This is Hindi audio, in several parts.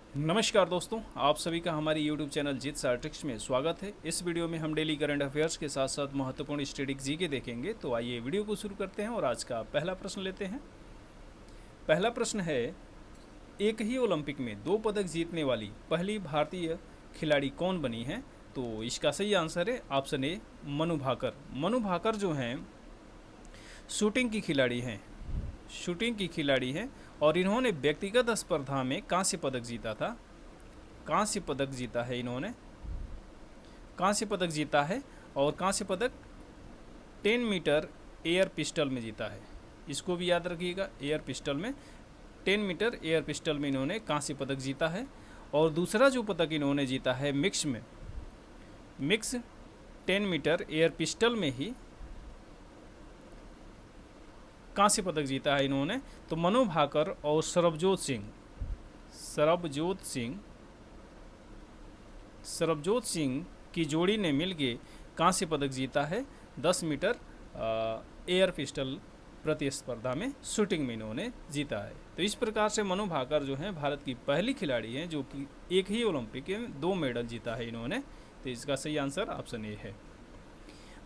नमस्कार दोस्तों, आप सभी का हमारी YouTube चैनल जीत सार्टिक्स में स्वागत है। इस वीडियो में हम डेली करंट अफेयर्स के साथ साथ महत्वपूर्ण स्टैटिक जीके देखेंगे। तो आइए वीडियो को शुरू करते हैं और आज का पहला प्रश्न लेते हैं। पहला प्रश्न है, एक ही ओलंपिक में 2 पदक जीतने वाली पहली भारतीय खिलाड़ी कौन बनी है? तो इसका सही आंसर है ऑप्शन ए, मनु भाकर। मनु भाकर जो हैं शूटिंग की खिलाड़ी हैं, शूटिंग की खिलाड़ी हैं और इन्होंने व्यक्तिगत स्पर्धा में कांस्य पदक जीता था। कांस्य पदक जीता है इन्होंने, कांस्य पदक जीता है और कांस्य पदक 10 मीटर एयर पिस्टल में जीता है। इसको भी याद रखिएगा, एयर पिस्टल में 10 मीटर एयर पिस्टल में इन्होंने कांस्य पदक जीता है। और दूसरा जो पदक इन्होंने जीता है मिक्स में, मिक्स 10 मीटर एयर पिस्टल में ही कांस्य पदक जीता है इन्होंने। तो मनु भाकर और सरबजोत सिंह की जोड़ी ने मिलकर कांस्य पदक जीता है 10 मीटर एयर पिस्टल प्रतिस्पर्धा में, शूटिंग में इन्होंने जीता है। तो इस प्रकार से मनु भाकर जो हैं भारत की पहली खिलाड़ी हैं जो कि एक ही ओलंपिक में 2 मेडल जीता है इन्होंने। तो इसका सही आंसर ऑप्शन ए है।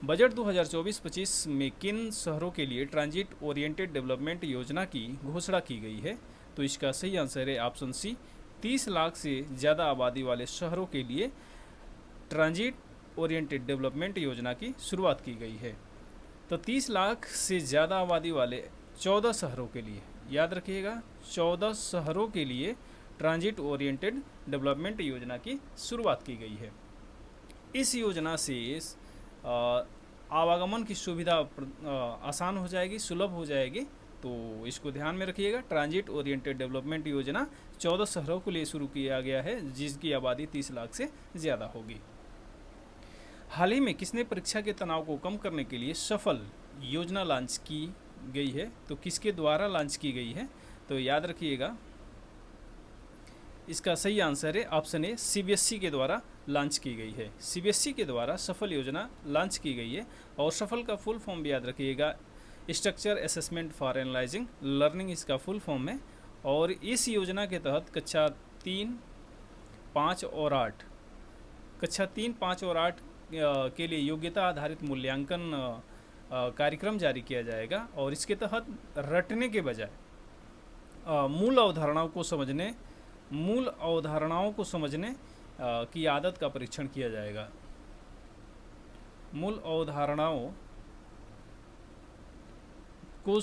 बजट 2024-25 में किन शहरों के लिए ट्रांजिट ओरिएंटेड डेवलपमेंट योजना की घोषणा की गई है? तो इसका सही आंसर है ऑप्शन सी, 30 लाख से ज़्यादा आबादी वाले शहरों के लिए ट्रांजिट ओरिएंटेड डेवलपमेंट योजना की शुरुआत की गई है। तो 30 लाख से ज़्यादा आबादी वाले 14 शहरों के लिए, याद रखिएगा, 14 शहरों के लिए ट्रांजिट ओरिएंटेड डेवलपमेंट योजना की शुरुआत की गई है। इस योजना से आवागमन की सुविधा आसान हो जाएगी, सुलभ हो जाएगी। तो इसको ध्यान में रखिएगा। ट्रांजिट ओरिएंटेड डेवलपमेंट योजना 14 शहरों के लिए शुरू किया गया है जिसकी आबादी 30 लाख से ज़्यादा होगी। हाल ही में किसने परीक्षा के तनाव को कम करने के लिए सफल योजना लॉन्च की गई है? तो किसके द्वारा लॉन्च की गई है? तो याद रखिएगा, इसका सही आंसर है ऑप्शन ए, सीबीएसई के द्वारा लॉन्च की गई है। सीबीएसई के द्वारा सफल योजना लॉन्च की गई है। और सफल का फुल फॉर्म भी याद रखिएगा, structure assessment for analysing learning इसका फुल फॉर्म है। और इस योजना के तहत कक्षा 3, 5 और 8, कक्षा 3, 5 और 8 के लिए योग्यता आधारित मूल्यांकन कार्यक्रम जारी किया जाएगा। और इसके तहत रटने के बजाय मूल अवधारणाओं को समझने की आदत का परीक्षण किया जाएगा। मूल अवधारणाओं को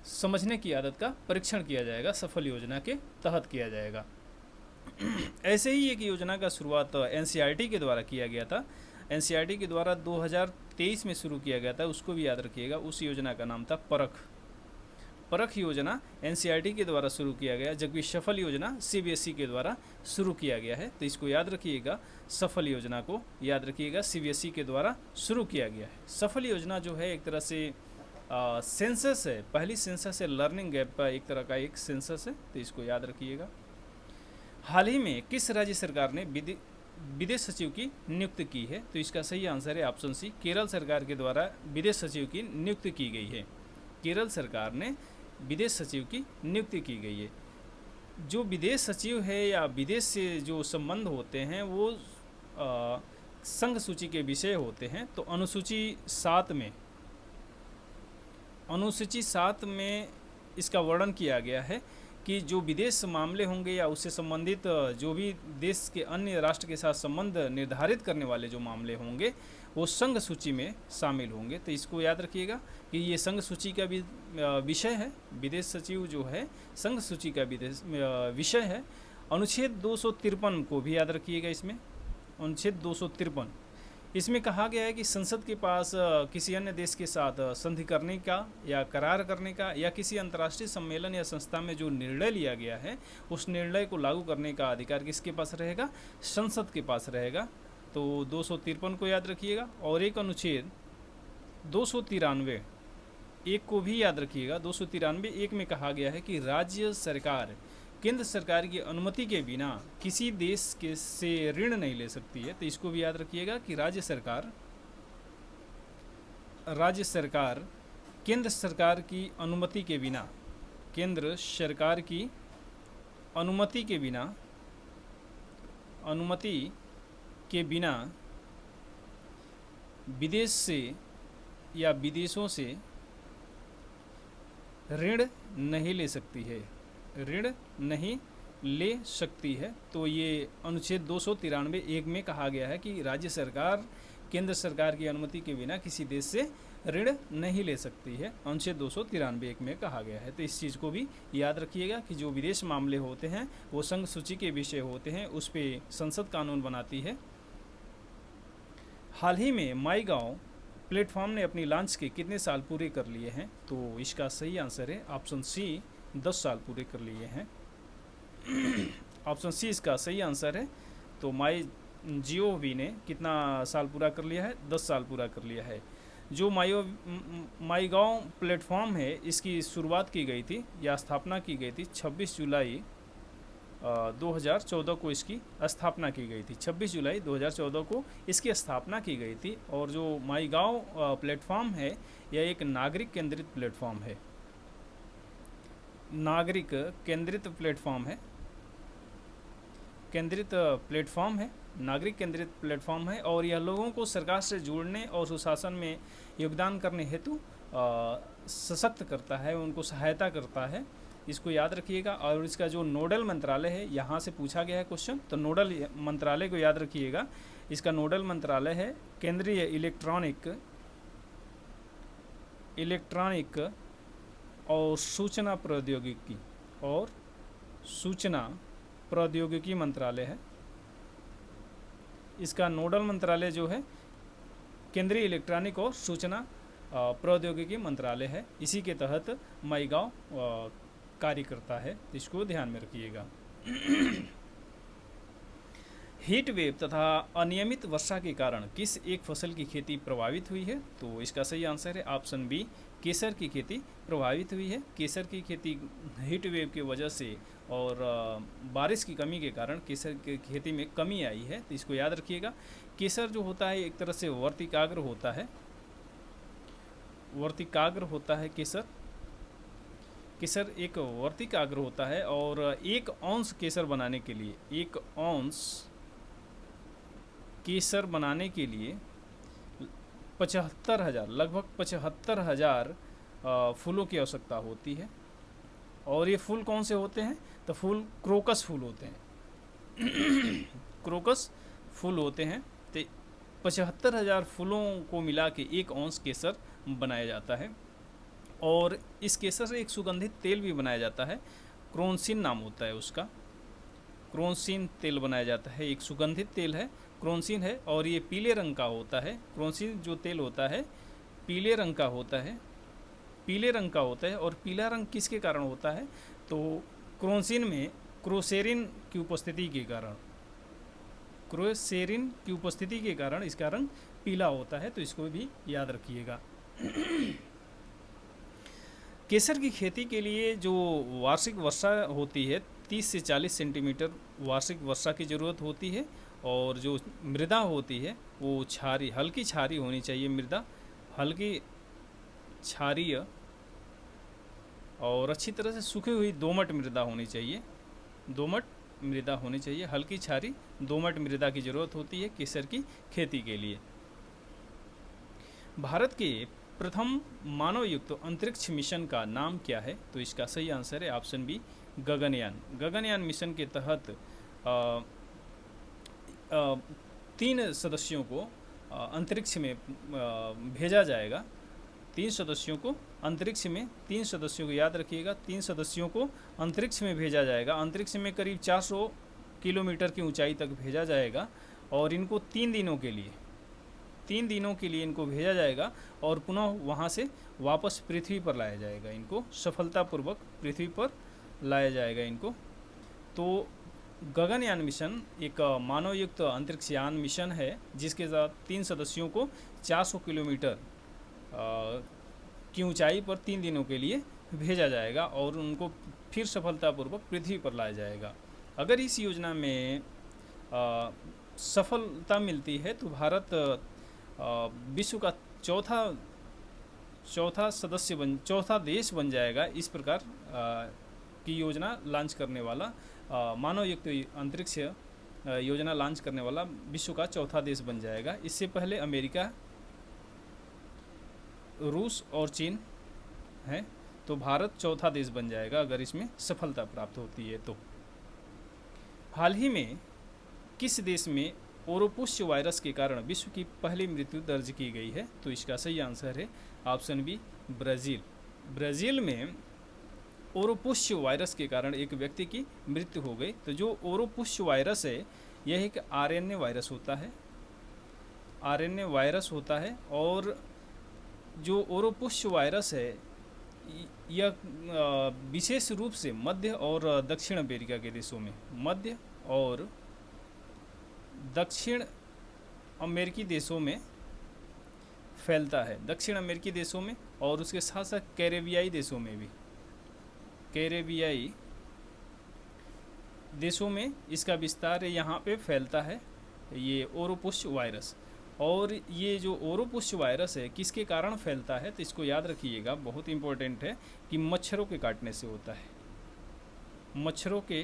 समझने की आदत का परीक्षण किया जाएगा, सफल योजना के तहत किया जाएगा। ऐसे ही एक योजना का शुरुआत एनसीईआरटी के द्वारा किया गया था। एनसीईआरटी के द्वारा 2023 में शुरू किया गया था, उसको भी याद रखिएगा। उस योजना का नाम था परख योजना एनसीईआरटी के द्वारा शुरू किया गया, जबकि सफल योजना सीबीएसई के द्वारा शुरू किया गया है। तो इसको याद रखिएगा, सफल योजना को याद रखिएगा, सीबीएसई के द्वारा शुरू किया गया है। सफल योजना जो है एक तरह से सेंसस है, पहली सेंसस है, लर्निंग गैप का एक तरह का एक सेंसस है। तो इसको याद रखिएगा। हाल ही में किस राज्य सरकार ने विदेश सचिव की नियुक्ति की है? तो इसका सही आंसर है ऑप्शन सी, केरल सरकार के द्वारा विदेश सचिव की नियुक्ति की गई है। केरल सरकार ने विदेश सचिव की नियुक्ति की गई है। जो विदेश सचिव है या विदेश से जो संबंध होते हैं वो संघ सूची के विषय होते हैं। तो अनुसूची 7 में इसका वर्णन किया गया है कि जो विदेश मामले होंगे या उससे संबंधित जो भी देश के अन्य राष्ट्र के साथ संबंध निर्धारित करने वाले जो मामले होंगे वो संघ सूची में शामिल होंगे। तो इसको याद रखिएगा कि ये संघ सूची का भी विषय है। विदेश सचिव जो है संघ सूची का विषय है। अनुच्छेद 253 को भी याद रखिएगा। इसमें अनुच्छेद 253 इसमें कहा गया है कि संसद के पास किसी अन्य देश के साथ संधि करने का या करार करने का या किसी अंतर्राष्ट्रीय सम्मेलन या संस्था में जो निर्णय लिया गया है उस निर्णय को लागू करने का अधिकार किसके पास रहेगा? संसद के पास रहेगा। तो 253 को याद रखिएगा। और एक अनुच्छेद 293 एक को भी याद रखिएगा। 293 एक में कहा गया है कि राज्य सरकार केंद्र सरकार की अनुमति के बिना किसी देश के से ऋण नहीं ले सकती है। तो इसको भी याद रखिएगा कि राज्य सरकार केंद्र सरकार की अनुमति के बिना, केंद्र सरकार की अनुमति के बिना अनुमति के बिना विदेश से या विदेशों से ऋण नहीं ले सकती है, ऋण नहीं ले सकती है। तो ये अनुच्छेद 293(1) में कहा गया है कि राज्य सरकार केंद्र सरकार की अनुमति के बिना किसी देश से ऋण नहीं ले सकती है, अनुच्छेद 293(1) में कहा गया है। तो इस चीज़ को भी याद रखिएगा कि जो विदेश मामले होते हैं वो संघ सूची के विषय होते हैं, उस पर संसद कानून बनाती है। हाल ही में माईगॉव प्लेटफॉर्म ने अपनी लॉन्च के कितने साल पूरे कर लिए हैं? तो इसका सही आंसर है ऑप्शन सी, 10 साल पूरे कर लिए हैं। ऑप्शन सी इसका सही आंसर है। तो MyGov ने कितना साल पूरा कर लिया है? 10 साल पूरा कर लिया है। जो माईगॉव प्लेटफॉर्म है, इसकी शुरुआत की गई थी या स्थापना की गई थी 26 जुलाई 2014 को इसकी स्थापना की गई थी। 26 जुलाई 2014 को इसकी स्थापना की गई थी। और जो माईगॉव प्लेटफॉर्म है यह एक नागरिक केंद्रित प्लेटफॉर्म है, नागरिक केंद्रित प्लेटफॉर्म है, नागरिक केंद्रित प्लेटफॉर्म है। और यह लोगों को सरकार से जोड़ने और सुशासन में योगदान करने हेतु सशक्त करता है, उनको सहायता करता है। इसको याद रखिएगा। और इसका जो नोडल मंत्रालय है, यहाँ से पूछा गया है क्वेश्चन, तो नोडल मंत्रालय को याद रखिएगा। इसका नोडल मंत्रालय है केंद्रीय इलेक्ट्रॉनिक और सूचना प्रौद्योगिकी मंत्रालय है। इसका नोडल मंत्रालय जो है केंद्रीय इलेक्ट्रॉनिक और सूचना प्रौद्योगिकी मंत्रालय है। इसी के तहत माईगॉव कार्य करता है, इसको ध्यान में रखिएगा। हीट वेव तथा अनियमित वर्षा के कारण किस एक फसल की खेती प्रभावित हुई है? तो इसका सही आंसर है ऑप्शन बी, केसर की खेती प्रभावित हुई है। केसर की खेती हीट वेव की वजह से और बारिश की कमी के कारण केसर की खेती में कमी आई है, तो इसको याद रखिएगा। केसर जो होता है एक तरह से वर्तिकाग्र होता है, केसर एक वर्तिकाग्र होता है। और 1 औंस केसर बनाने के लिए, 1 औंस केसर बनाने के लिए 75,000, लगभग 75,000 फूलों की आवश्यकता होती है। और ये फूल कौन से होते हैं? तो फूल क्रोकस फूल होते हैं, क्रोकस फूल होते हैं। तो 75,000 फूलों को मिला के 1 औंस केसर बनाया जाता है। और इस केसर से एक सुगंधित तेल भी बनाया जाता है, क्रोन्सिन नाम होता है उसका, क्रोन्सिन तेल बनाया जाता है। एक सुगंधित तेल है, क्रोन्सिन है। और ये पीले रंग का होता है। क्रोन्सिन जो तेल होता है पीले रंग का होता है, और पीला रंग किसके कारण होता है? तो क्रोन्सिन में क्रोसेरिन की उपस्थिति के कारण इसका रंग पीला होता है, तो इसको भी याद रखिएगा। केसर की खेती के लिए जो वार्षिक वर्षा होती है 30 से 40 सेंटीमीटर वार्षिक वर्षा की ज़रूरत होती है। और जो मृदा होती है वो हल्की क्षारीय होनी चाहिए, मृदा हल्की क्षारीय और अच्छी तरह से सूखी हुई दोमट मृदा होनी चाहिए, हल्की क्षारीय दोमट मृदा की ज़रूरत होती है केसर की खेती के लिए। भारत के प्रथम मानवयुक्त अंतरिक्ष मिशन का नाम क्या है? तो इसका सही आंसर है ऑप्शन बी, गगनयान मिशन के तहत 3 सदस्यों को अंतरिक्ष में भेजा जाएगा। 3 सदस्यों को याद रखिएगा, 3 सदस्यों को अंतरिक्ष में भेजा जाएगा। अंतरिक्ष में करीब 400 किलोमीटर की ऊंचाई तक भेजा जाएगा। और इनको 3 दिनों के लिए इनको भेजा जाएगा और पुनः वहाँ से वापस पृथ्वी पर लाया जाएगा। इनको सफलतापूर्वक पृथ्वी पर लाया जाएगा इनको। तो गगनयान मिशन एक मानवयुक्त अंतरिक्षयान मिशन है, जिसके साथ 3 सदस्यों को 400 किलोमीटर की ऊंचाई पर 3 दिनों के लिए भेजा जाएगा और उनको फिर सफलतापूर्वक पृथ्वी पर लाया जाएगा। अगर इस योजना में सफलता मिलती है तो भारत विश्व का चौथा देश बन जाएगा इस प्रकार की योजना लॉन्च करने वाला, मानवयुक्त अंतरिक्ष योजना लॉन्च करने वाला विश्व का चौथा देश बन जाएगा। इससे पहले अमेरिका, रूस और चीन है, तो भारत चौथा देश बन जाएगा अगर इसमें सफलता प्राप्त होती है तो। हाल ही में किस देश में ओरोपुष्य वायरस के कारण विश्व की पहली मृत्यु दर्ज की गई है? तो इसका सही आंसर है ऑप्शन बी, ब्राज़ील। ब्राज़ील में ओरोपुष्य वायरस के कारण एक व्यक्ति की मृत्यु हो गई। तो जो ओरोपुष्य वायरस है यह एक आरएनए वायरस होता है, आरएनए वायरस होता है। और जो ओरोपुष्य वायरस है यह विशेष रूप से मध्य और दक्षिण अमेरिका के देशों में, मध्य और दक्षिण अमेरिकी देशों में फैलता है, दक्षिण अमेरिकी देशों में, और उसके साथ साथ कैरेबियाई देशों में भी, कैरेबियाई देशों में इसका विस्तार यहाँ पे फैलता है, ये ओरोपुष्य वायरस। और ये जो ओरोपुष्य वायरस है किसके कारण फैलता है? तो इसको याद रखिएगा, बहुत इंपॉर्टेंट है कि मच्छरों के काटने से होता है। मच्छरों के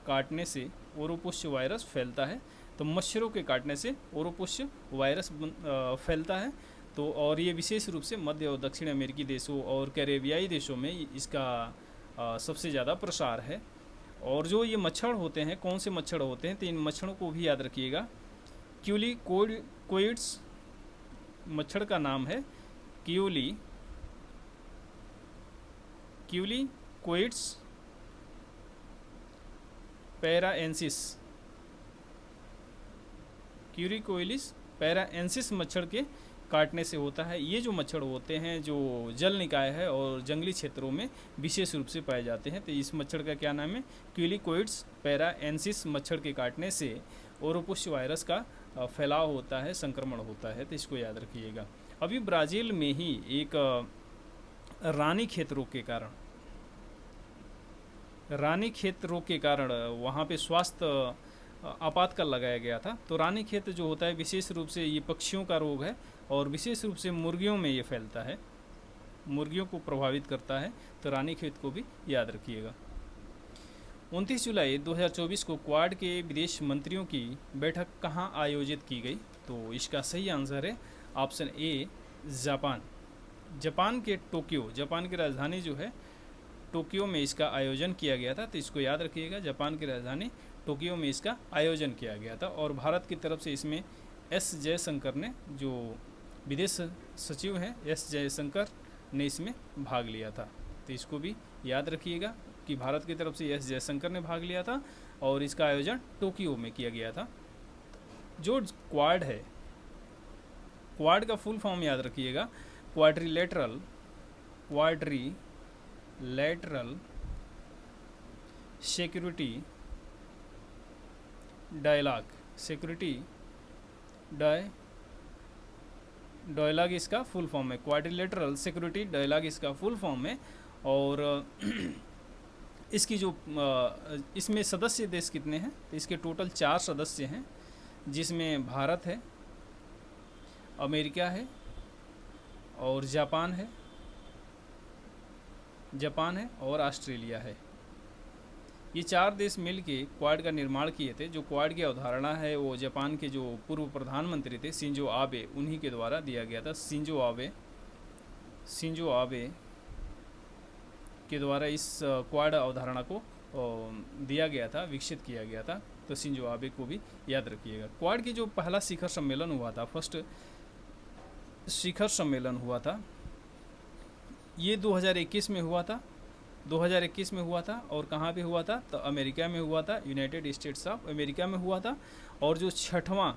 काटने से ओरोपुष्य वायरस फैलता है। तो मच्छरों के काटने से ओरोपुष्य वायरस फैलता है। तो और ये विशेष रूप से मध्य और दक्षिण अमेरिकी देशों और कैरेबियाई देशों में इसका सबसे ज़्यादा प्रसार है। और जो ये मच्छर होते हैं, कौन से मच्छर होते हैं? तो इन मच्छरों को भी याद रखिएगा। क्यूलिकोइड्स मच्छर का नाम है, क्यूलिकोइड्स पैराएंसिस, क्यूरिकोइलिस पैराएंसिस मच्छर के काटने से होता है। ये जो मच्छर होते हैं जो जल निकाय है और जंगली क्षेत्रों में विशेष रूप से पाए जाते हैं। तो इस मच्छर का क्या नाम है? क्यूलिकोइड्स पैराएंसिस मच्छर के काटने से ओरोपुष्य वायरस का फैलाव होता है, संक्रमण होता है। तो इसको याद रखिएगा। अभी ब्राज़ील में ही एक रानीखेत रोग के कारण वहाँ पे स्वास्थ्य आपातकाल लगाया गया था। तो रानीखेत जो होता है विशेष रूप से ये पक्षियों का रोग है और विशेष रूप से मुर्गियों में ये फैलता है, मुर्गियों को प्रभावित करता है। तो रानीखेत को भी याद रखिएगा। 29 जुलाई 2024 को क्वाड के विदेश मंत्रियों की बैठक कहाँ आयोजित की गई? तो इसका सही आंसर है ऑप्शन ए, जापान। जापान के टोक्यो, जापान की राजधानी जो है टोक्यो में इसका आयोजन किया गया था। तो इसको याद रखिएगा, जापान की राजधानी टोक्यो में इसका आयोजन किया गया था। और भारत की तरफ से इसमें एस जयशंकर ने, जो विदेश सचिव हैं एस जयशंकर ने इसमें भाग लिया था। तो इसको भी याद रखिएगा कि भारत की तरफ से एस जयशंकर ने भाग लिया था और इसका आयोजन टोक्यो में किया गया था। जो क्वाड है, क्वाड का फुल फॉर्म याद रखिएगा, क्वाड्रिलेटरल सिक्योरिटी डायलॉग इसका फुल फॉर्म है। क्वाड्रिलेटरल सिक्योरिटी डायलॉग इसका फुल फॉर्म है। और इसकी जो इसमें सदस्य देश कितने हैं? तो इसके टोटल 4 सदस्य हैं, जिसमें भारत है, अमेरिका है और जापान है और ऑस्ट्रेलिया है। ये 4 देश मिलके क्वाड का निर्माण किए थे। जो क्वाड की अवधारणा है वो जापान के जो पूर्व प्रधानमंत्री थे शिंजो आबे, उन्हीं के द्वारा दिया गया था। शिंजो आबे के द्वारा इस क्वाड अवधारणा को दिया गया था, विकसित किया गया था। तो शिंजो आबे को भी याद रखिएगा। क्वाड की जो पहला शिखर सम्मेलन हुआ था, फर्स्ट शिखर सम्मेलन हुआ था, ये 2021 में हुआ था। 2021 में हुआ था और कहाँ पे हुआ था? तो अमेरिका में हुआ था, यूनाइटेड स्टेट्स ऑफ अमेरिका में हुआ था। और जो छठवां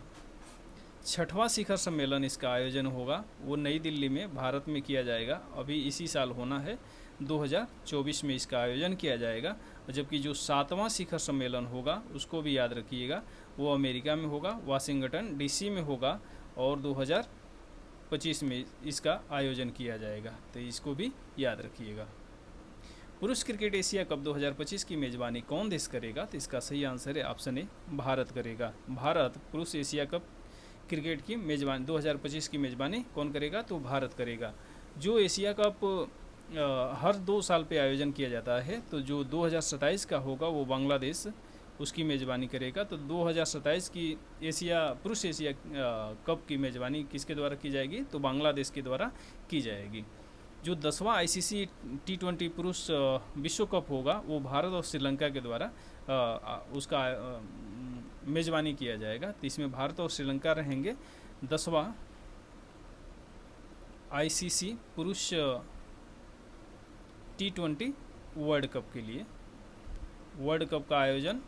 शिखर सम्मेलन इसका आयोजन होगा वो नई दिल्ली में भारत में किया जाएगा। अभी इसी साल होना है, 2024 में इसका आयोजन किया जाएगा। जबकि जो 7वां शिखर सम्मेलन होगा उसको भी याद रखिएगा, वो अमेरिका में होगा, वाशिंगटन डीसी में होगा और 2025 में इसका आयोजन किया जाएगा। तो इसको भी याद रखिएगा। पुरुष क्रिकेट एशिया कप 2025 की मेज़बानी कौन देश करेगा? तो इसका सही आंसर है ऑप्शन ए, भारत करेगा। भारत पुरुष एशिया कप क्रिकेट की मेज़बानी 2025 की मेज़बानी कौन करेगा? तो भारत करेगा। जो एशिया कप हर 2 साल पे आयोजन किया जाता है, तो जो 2027 का होगा वो बांग्लादेश उसकी मेज़बानी करेगा। तो 2027 की एशिया पुरुष एशिया कप की मेज़बानी किसके द्वारा की जाएगी? तो बांग्लादेश के द्वारा की जाएगी। जो 10वां आईसीसी T20 पुरुष विश्व कप होगा वो भारत और श्रीलंका के द्वारा उसका मेज़बानी किया जाएगा। तो इसमें भारत और श्रीलंका रहेंगे 10वां आईसीसी पुरुष T20 वर्ल्ड कप के लिए। वर्ल्ड कप का आयोजन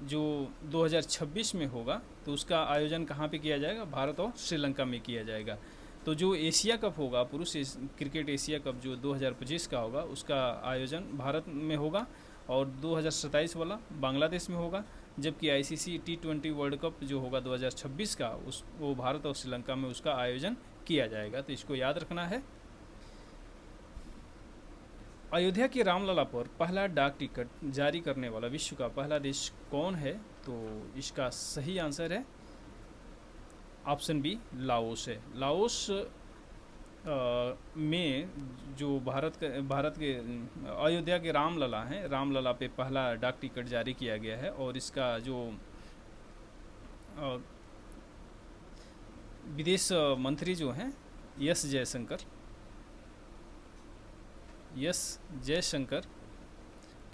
जो 2026 में होगा तो उसका आयोजन कहाँ पे किया जाएगा? भारत और श्रीलंका में किया जाएगा। तो जो एशिया कप होगा, पुरुष क्रिकेट एशिया कप जो 2025 का होगा, उसका आयोजन भारत में होगा और 2027 वाला बांग्लादेश में होगा। जबकि आईसीसी T20 वर्ल्ड कप जो होगा 2026 का वो भारत और श्रीलंका में उसका आयोजन किया जाएगा। तो इसको याद रखना है। अयोध्या की रामलला पर पहला डाक टिकट जारी करने वाला विश्व का पहला देश कौन है? तो इसका सही आंसर है ऑप्शन बी, लाओस है। लाओस में जो भारत के अयोध्या के रामलला हैं, रामलला पे पहला डाक टिकट जारी किया गया है और इसका जो विदेश मंत्री जो हैं एस जयशंकर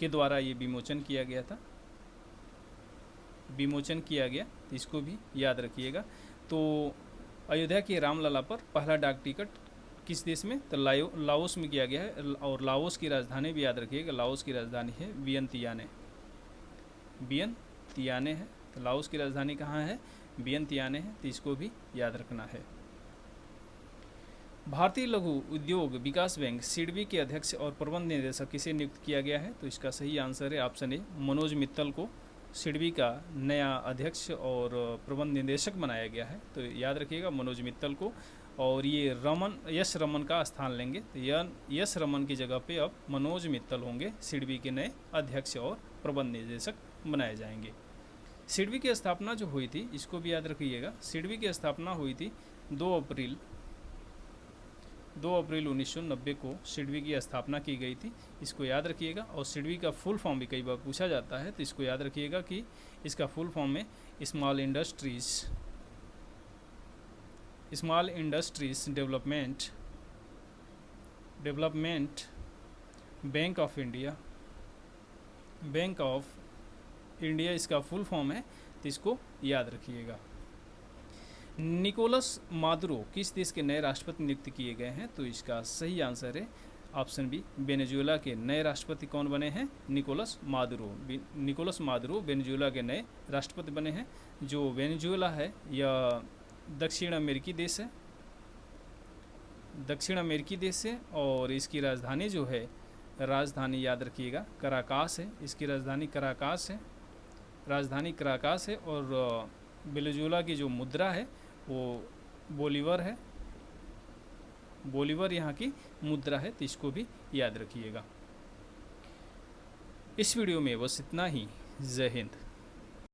के द्वारा ये विमोचन किया गया था, इसको भी याद रखिएगा। तो अयोध्या के रामलला पर पहला डाक टिकट किस देश में? तो लाओस में किया गया है और लाओस की राजधानी भी याद रखिएगा। लाओस की राजधानी है वियंतियाने है। तो लाओस की राजधानी कहाँ है? वियंतियाने है। तो इसको भी याद रखना है। भारतीय लघु उद्योग विकास बैंक सिडबी के अध्यक्ष और प्रबंध निदेशक किसे नियुक्त किया गया है? तो इसका सही आंसर है ऑप्शन ए, मनोज मित्तल को सिडबी का नया अध्यक्ष और प्रबंध निदेशक बनाया गया है। तो याद रखिएगा मनोज मित्तल को। और ये यश रमन का स्थान लेंगे। तो यश रमन की जगह पे अब मनोज मित्तल होंगे, सिडबी के नए अध्यक्ष और प्रबंध निदेशक बनाए जाएंगे। सिडबी की स्थापना जो हुई थी, इसको भी याद रखिएगा। सिडबी की स्थापना हुई थी 2 अप्रैल 1990 को सिडबी की स्थापना की गई थी। इसको याद रखिएगा। और सिडबी का फुल फॉर्म भी कई बार पूछा जाता है, तो इसको याद रखिएगा कि इसका फुल फॉर्म है small industries development bank of India इसका फुल फॉर्म है। तो इसको याद रखिएगा। निकोलस मादुरो किस देश के नए राष्ट्रपति नियुक्त किए गए हैं? तो इसका सही आंसर है ऑप्शन बी, वेनेजुएला के नए राष्ट्रपति कौन बने हैं? निकोलस मादुरो वेनेजुएला के नए राष्ट्रपति बने हैं। जो वेनेजुएला है यह दक्षिण अमेरिकी देश है और इसकी राजधानी जो है, राजधानी याद रखिएगा कराकास है। इसकी राजधानी कराकास है और वेनेजुएला की जो मुद्रा है वो बोलीवर यहाँ की मुद्रा है। तो इसको भी याद रखिएगा। इस वीडियो में बस इतना ही। जय हिंद।